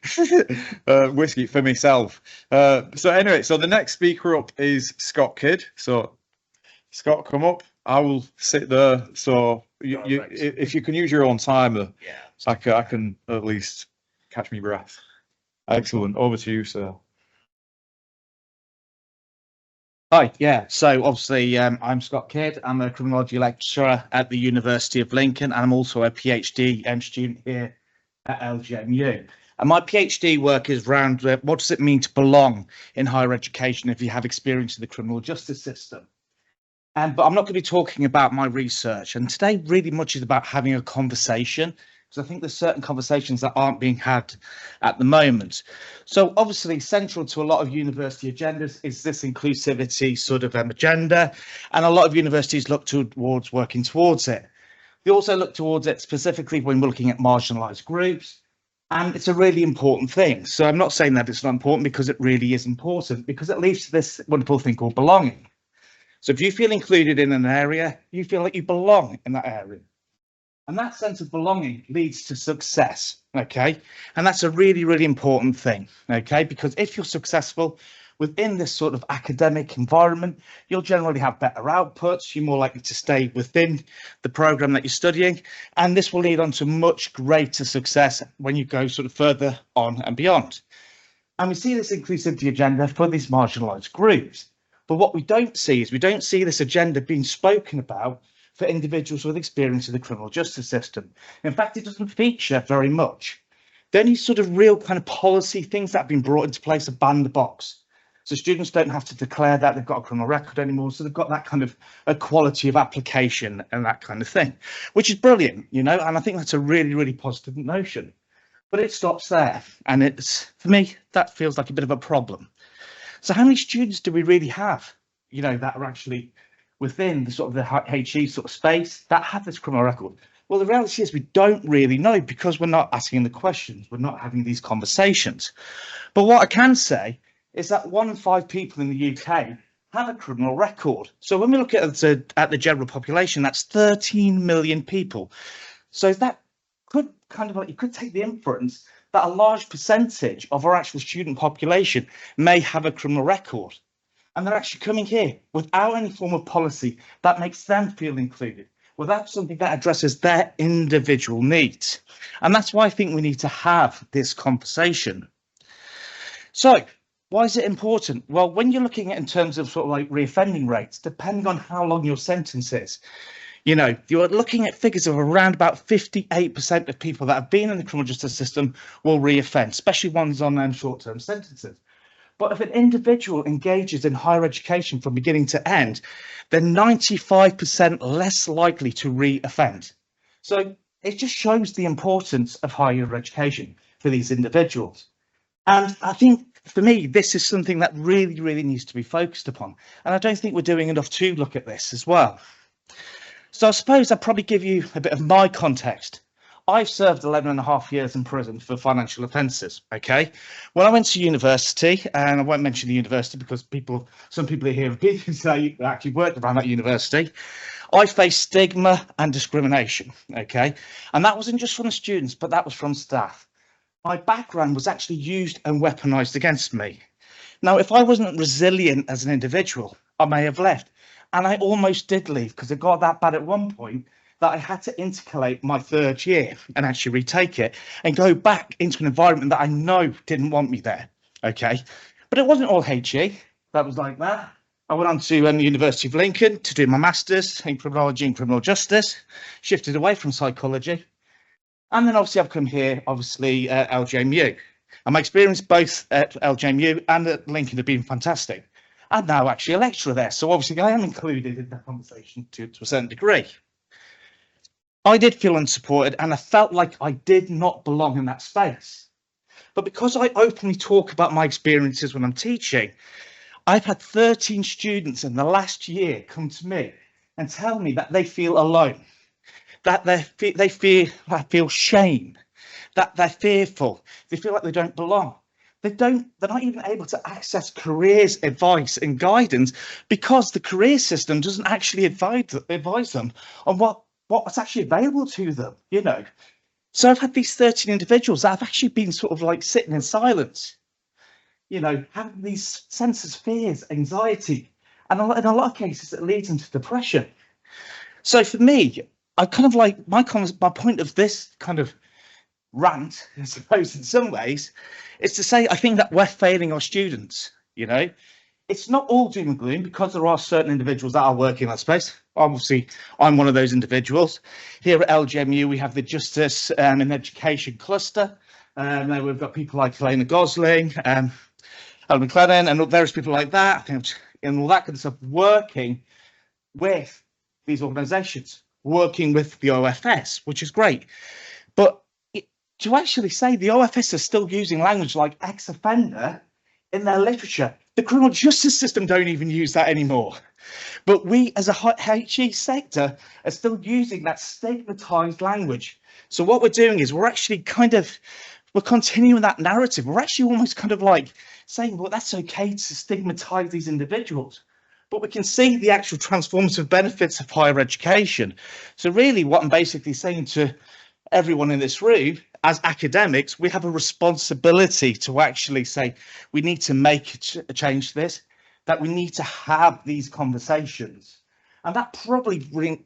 strong whiskey for myself. So anyway, so the next speaker up is Scott Kidd. So Scott, come up. I will sit there. So if you can use your own timer, Yeah. I can at least catch my breath. Excellent. Over to you, sir. Hi, yeah. So obviously, I'm Scott Kidd. I'm a criminology lecturer at the University of Lincoln, and I'm also a PhD student here at LGMU. And my PhD work is around what does it mean to belong in higher education if you have experience in the criminal justice system. But I'm not going to be talking about my research. And today really much is about having a conversation, because I think there's certain conversations that aren't being had at the moment. So obviously central to a lot of university agendas is this inclusivity sort of agenda. And a lot of universities look towards working towards it. They also look towards it specifically when we're looking at marginalised groups. And it's a really important thing. So I'm not saying that it's not important, because it really is important, because it leads to this wonderful thing called belonging. So if you feel included in an area, you feel like you belong in that area. And that sense of belonging leads to success, okay? And that's a really, really important thing, okay? Because if you're successful within this sort of academic environment, you'll generally have better outputs, you're more likely to stay within the program that you're studying, and this will lead on to much greater success when you go sort of further on and beyond. And we see this inclusivity agenda for these marginalised groups. But what we don't see is we don't see this agenda being spoken about for individuals with experience in the criminal justice system. In fact, it doesn't feature very much. The only sort of real kind of policy things that have been brought into place are ban the box. So students don't have to declare that they've got a criminal record anymore. So they've got that kind of equality of application and that kind of thing, which is brilliant, you know, and I think that's a really, really positive notion. But it stops there. And it's, for me, that feels like a bit of a problem. So how many students do we really have, you know, that are actually within the sort of the HE sort of space that have this criminal record? Well, the reality is we don't really know, because we're not asking the questions. We're not having these conversations. But what I can say is that 1 in 5 people in the UK have a criminal record. So when we look at the general population, that's 13 million people. So that could kind of like, you could take the inference that a large percentage of our actual student population may have a criminal record. And they're actually coming here without any form of policy that makes them feel included, without something that addresses their individual needs. And that's why I think we need to have this conversation. So why is it important? Well, when you're looking at in terms of sort of like reoffending rates, depending on how long your sentence is, you know, you're looking at figures of around about 58% of people that have been in the criminal justice system will reoffend, especially ones on short-term sentences. But if an individual engages in higher education from beginning to end, they're 95% less likely to reoffend. So it just shows the importance of higher education for these individuals. And I think, for me, this is something that really, really needs to be focused upon. And I don't think we're doing enough to look at this as well. So I suppose I'll probably give you a bit of my context. I've served 11.5 years in prison for financial offences, okay? When I went to university, and I won't mention the university because some people are here who say I actually worked around that university, I faced stigma and discrimination, okay? And that wasn't just from the students, but that was from staff. My background was actually used and weaponised against me. Now, if I wasn't resilient as an individual, I may have left. And I almost did leave, because it got that bad at one point that I had to intercalate my 3rd year and actually retake it and go back into an environment that I know didn't want me there, okay? But it wasn't all HE that was like that. I went on to the University of Lincoln to do my master's in criminology and criminal justice, shifted away from psychology. And then obviously I've come here, obviously at LGMU. And my experience both at LGMU and at Lincoln have been fantastic. I'm now actually a lecturer there, so obviously I am included in that conversation to a certain degree. I did feel unsupported, and I felt like I did not belong in that space. But because I openly talk about my experiences when I'm teaching, I've had 13 students in the last year come to me and tell me that they feel alone, that they feel shame, that they're fearful, they feel like they don't belong. They're not even able to access careers advice and guidance, because the career system doesn't actually advise them on what's actually available to them, you know. So I've had these 13 individuals that have actually been sort of like sitting in silence, you know, having these senses, fears, anxiety, and in a lot of cases it leads into depression. So for me, I kind of like my point of this kind of rant, I suppose, in some ways, is to say I think that we're failing our students. You know, it's not all doom and gloom, because there are certain individuals that are working in that space. Obviously, I'm one of those individuals. Here at LGMU, we have the Justice and Education Cluster. Now we've got people like Helena Gosling, Helen McLennan, and various people like that, and all that kind of stuff, working with these organisations, working with the OFS, which is great. But to actually say the OFS are still using language like ex-offender in their literature, the criminal justice system don't even use that anymore. But we as a HE sector are still using that stigmatized language. So what we're doing is we're continuing that narrative. We're actually almost kind of like saying, well, that's okay to stigmatize these individuals, but we can see the actual transformative benefits of higher education. So really what I'm basically saying to everyone in this room, as academics, we have a responsibility to actually say we need to make a change to this, that we need to have these conversations. And that probably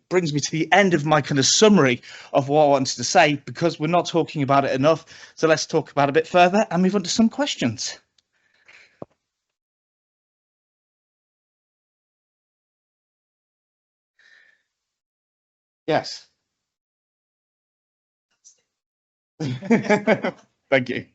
brings me to the end of my kind of summary of what I wanted to say, because we're not talking about it enough. So let's talk about it a bit further and move on to some questions. Yes. Thank you.